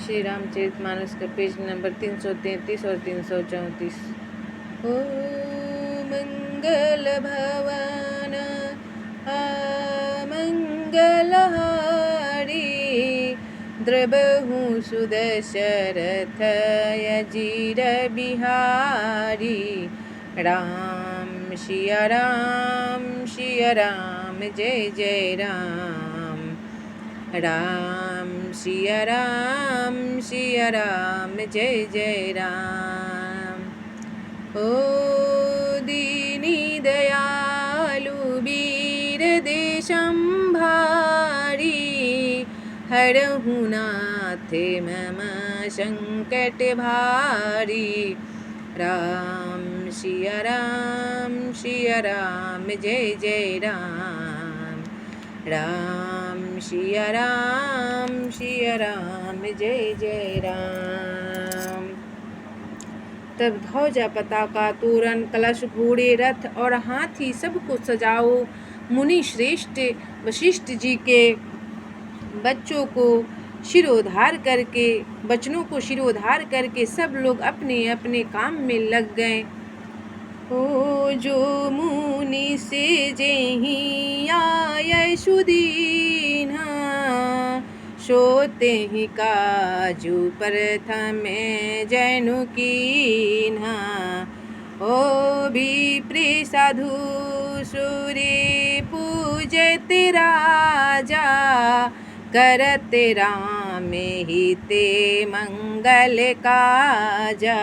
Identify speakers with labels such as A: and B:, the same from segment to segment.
A: श्री रामचरितमानस का page number 333 और 334। ओ मंगल भवन मंगलहारी, द्रबहु सुदशरथ अजीर बिहारी। राम सिया राम जय जय राम। राम सिया राम जय जय राम। ओ दीनी दयालु वीर देशंभारी, हरहु नाथ मम संकट भारी। राम सिया राम जय जय राम। राम सिया राम जय जय राम। तब ध्वजा पताका तोरण कलश घोड़े रथ और हाथी सबको सजाओ। मुनि श्रेष्ठ वशिष्ठ जी के बच्चों को शिरोधार करके सब लोग अपने अपने काम में लग गए। ओ जो मुनि से जेहि आय सुदीना, सोते ही काजू प्रथम जैनु कीन्हा। ओ विप्र साधु सूर्य पूजत राजा, करते राम हिते मंगल काजा।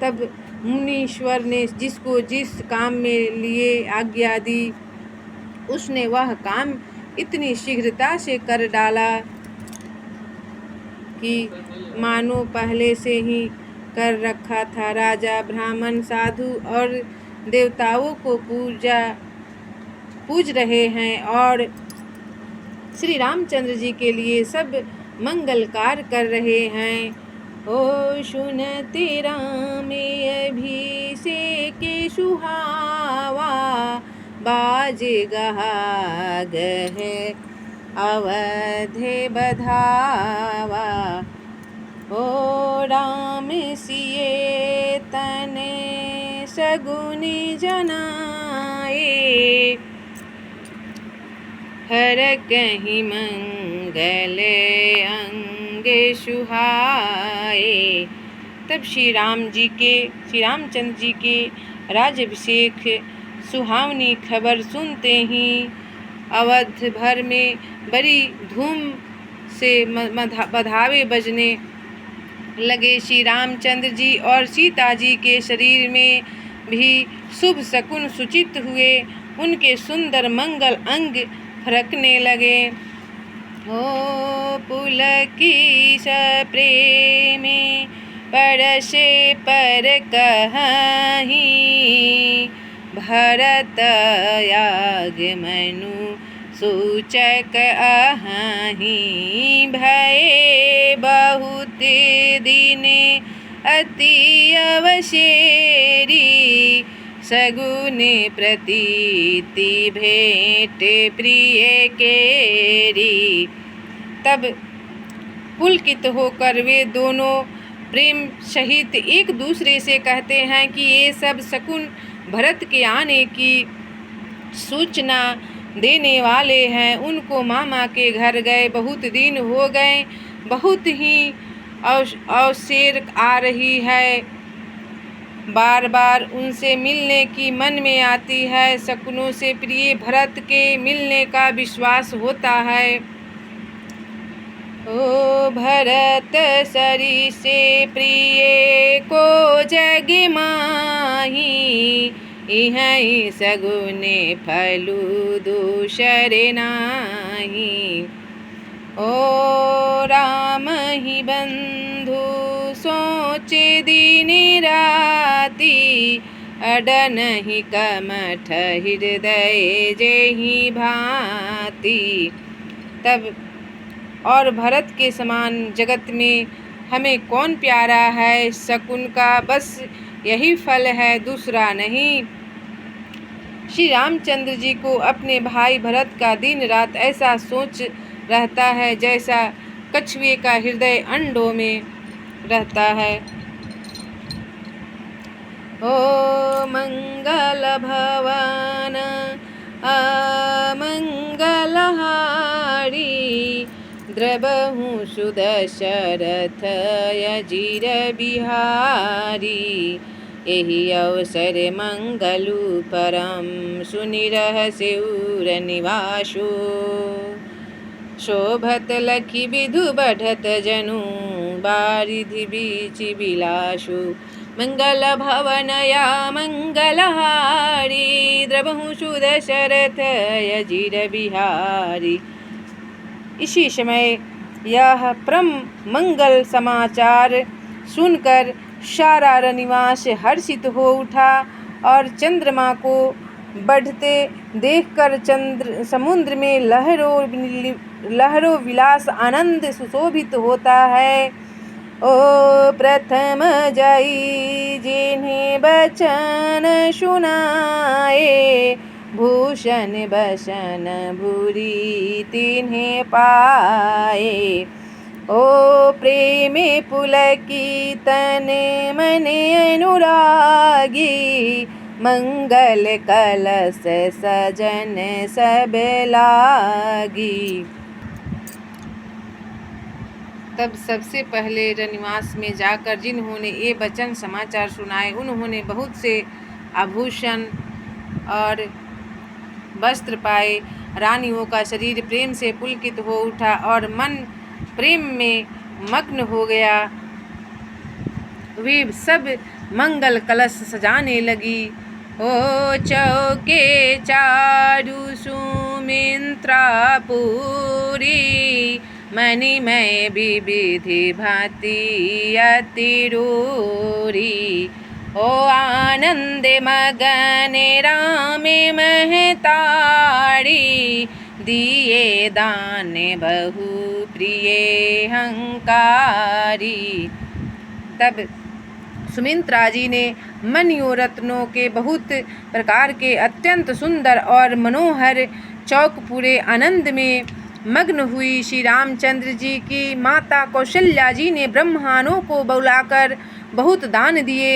A: तब मुनीश्वर ने जिसको जिस काम में लिए आज्ञा दी, उसने वह काम इतनी शीघ्रता से कर डाला कि मानो पहले से ही कर रखा था। राजा ब्राह्मण साधु और देवताओं को पूज रहे हैं और श्री रामचंद्र जी के लिए सब मंगल कार्य कर रहे हैं। ओ सुनते राम अभिषेक सुहावा, बाजे गह अवध बधावा। ओ राम सिए तने सगुन जनाए, हर कहीं मंगल अंग सुहाए। तब श्री रामचंद्र जी के राज्याभिषेक सुहावनी खबर सुनते ही अवध भर में बड़ी धूम से बधावे बजने लगे। श्री रामचंद्र जी और सीता जी के शरीर में भी शुभ शकुन सूचित हुए। उनके सुंदर मंगल अंग फरकने लगे। ओ पुलकित प्रेम परसे पर कहीं, भरत आगमनु सूचक अहीं। भये बहुत दिन अति अवसेरी, सगुन प्रतीति भेंट प्रिय केरी। तब पुलकित होकर वे दोनों प्रेम सहित एक दूसरे से कहते हैं कि ये सब शकुन भरत के आने की सूचना देने वाले हैं। उनको मामा के घर गए बहुत दिन हो गए, बहुत ही अवसेर आ रही है, बार बार उनसे मिलने की मन में आती है। शकुनों से प्रिय भरत के मिलने का विश्वास होता है। ओ भरत सरी से प्रिय को जग माही, इहीं सगुने फलु दूसरे नाही। ओ राम ही बंधु सोचे दिन राती, अडन ही कमठ हृदय जेहि भांति। तब और भरत के समान जगत में हमें कौन प्यारा है। शकुन का बस यही फल है, दूसरा नहीं। श्री रामचंद्र जी को अपने भाई भरत का दिन रात ऐसा सोच रहता है, जैसा कछुए का हृदय अंडों में रहता है। ओ मंगल भवन अमंगलहारी, द्रबहु सुदशरथ अजीर बिहारी। एहि अवसर मंगलु परम, सुनि रहस्यउर निवासो। शोभत लखि विधु बढ़त जनु, बारिधि बीच बिलासु। मंगल भवन या मंगलहारी, द्रबहु सुदशरथ अजीर बिहारी। इसी समय यह परम मंगल समाचार सुनकर सारा रनिवास हर्षित हो उठा, और चंद्रमा को बढ़ते देखकर समुद्र में लहरों विलास आनंद सुशोभित होता है। ओ प्रथम जाई जिन्हें बचन सुनाए, भूषण बसन भूरी तिन्हें पाए। ओ प्रेमे पुलकी तने मने अनुरागी, मंगल कलश सजन सब लागी। तब सबसे पहले रनिवास में जाकर जिन्होंने ये वचन समाचार सुनाए, उन्होंने बहुत से आभूषण और वस्त्र पाए। रानियों का शरीर प्रेम से पुलकित हो उठा और मन प्रेम में मग्न हो गया। वे सब मंगल कलश सजाने लगी। ओ चौके चारु सुमिंत्रापुरी, मणिमय विविधि भांति अतिरूरी। ओ आनंद मगन रामे महतारी, दिए दान बहु प्रिय हंकारी। तब सुमित्रा जी ने मणियों रत्नों के बहुत प्रकार के अत्यंत सुंदर और मनोहर चौक पूरे आनंद में मग्न हुई। श्री रामचंद्र जी की माता कौशल्या जी ने ब्राह्मणों को बुलाकर बहुत दान दिए।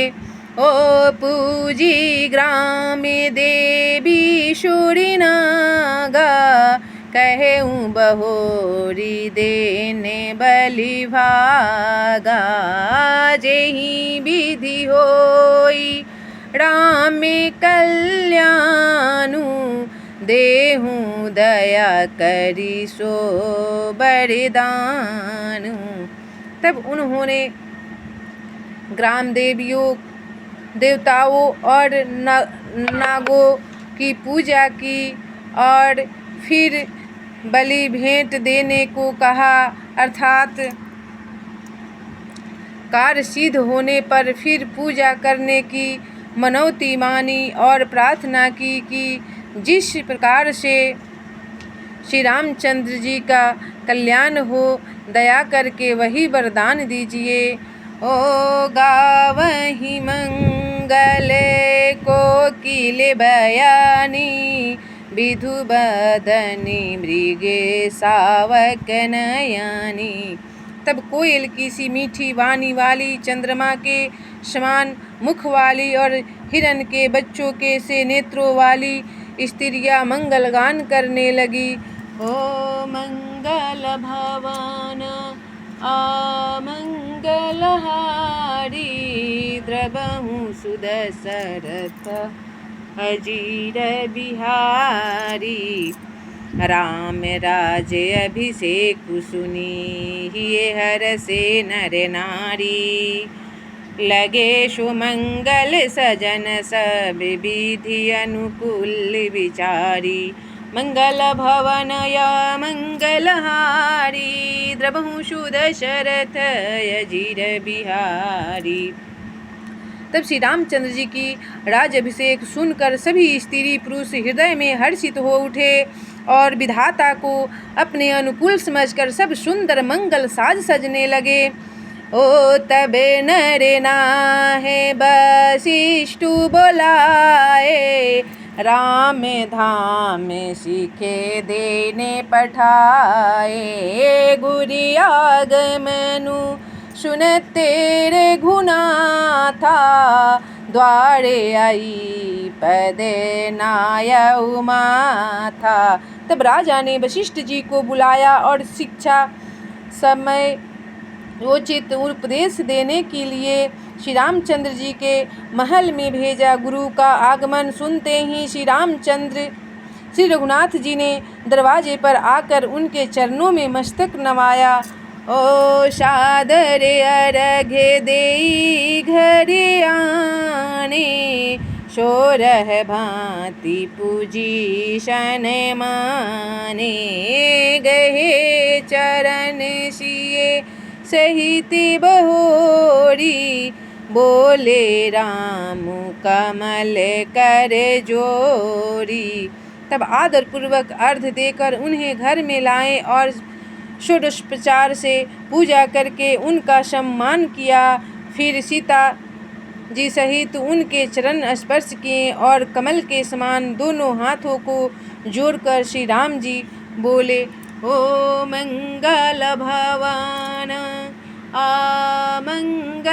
A: ओ पूजी ग्रामे देवी शूरिनागा, कहूँ बहोरी देने बलि भागा। जेहि विधि होई राम में कल्याणु, देहूँ दया करी सो बरदानु। तब उन्होंने ग्राम देवियों, देवताओं और नागों की पूजा की और फिर बलि भेंट देने को कहा, अर्थात कार्य सिद्ध होने पर फिर पूजा करने की मनौती मानी और प्रार्थना की कि जिस प्रकार से श्री रामचंद्र जी का कल्याण हो, दया करके वही वरदान दीजिए। ओ गावहि मंगल कोकिल बयानी, विधु बदनी मृगे सावक नयनी। तब कोयल की सी मीठी वाणी वाली, चंद्रमा के समान मुख वाली और हिरण के बच्चों के से नेत्रों वाली स्त्रियां मंगल गान करने लगी। ओ मंगल भवन अमंगलहारी, द्रबहु सुदशरथ अजीर बिहारी। राम राज अभिषेक सुनी, हिये हरषे नर नारी। लगे सुमंगल सजन सब, विधि अनुकूल विचारी। मंगल भवन अमंगलहारी, द्रबहु सुदशरथ अजीर बिहारी। तब श्री रामचंद्र जी की राज अभिषेक सुनकर सभी स्त्री पुरुष हृदय में हर्षित हो उठे और विधाता को अपने अनुकूल समझकर सब सुंदर मंगल साज सजने लगे। ओ तबे नर नाहे वशिष्ठु बोलाए, राम धाम सीखे देने पठाए। गुरी आगमनु सुन तेरे गुना था, द्वारे आई पद नाय उमा था। तब राजा ने वशिष्ठ जी को बुलाया और शिक्षा समय उचित उपदेश देने के लिए श्री रामचंद्र जी के महल में भेजा। गुरु का आगमन सुनते ही श्री रामचंद्र श्री रघुनाथ जी ने दरवाजे पर आकर उनके चरणों में मस्तक नवाया। ओ सादर अर्घ्य देई घर आने, सोरह भांति पूजीशन माने। गहे चरण सिए सहित बहोरी, बोले राम कमल कर जोरी। तब आदर पूर्वक अर्घ देकर उन्हें घर में लाए और षोडशोपचार से पूजा करके उनका सम्मान किया। फिर सीता जी सहित उनके चरण स्पर्श किए और कमल के समान दोनों हाथों को जोड़कर श्री राम जी बोले, ओ मंगल भवन अमंगलहारी,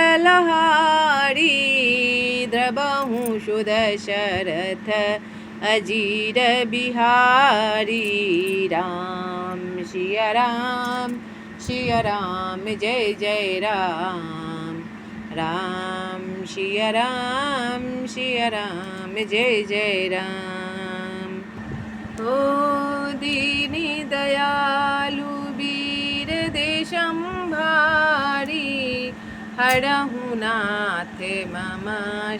A: द्रवहु सुदशरथ अजीर बिहारी। राम सिया राम जय जय राम, राम सिया राम जय जय राम। ओ दीनी दयालु वीर देशंभारी, हरहु नाथ मम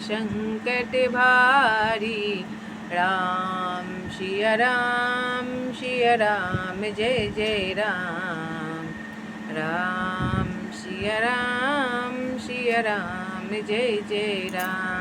A: संकट भारी। राम सिया राम जय जय राम, राम सिया राम जय जय राम।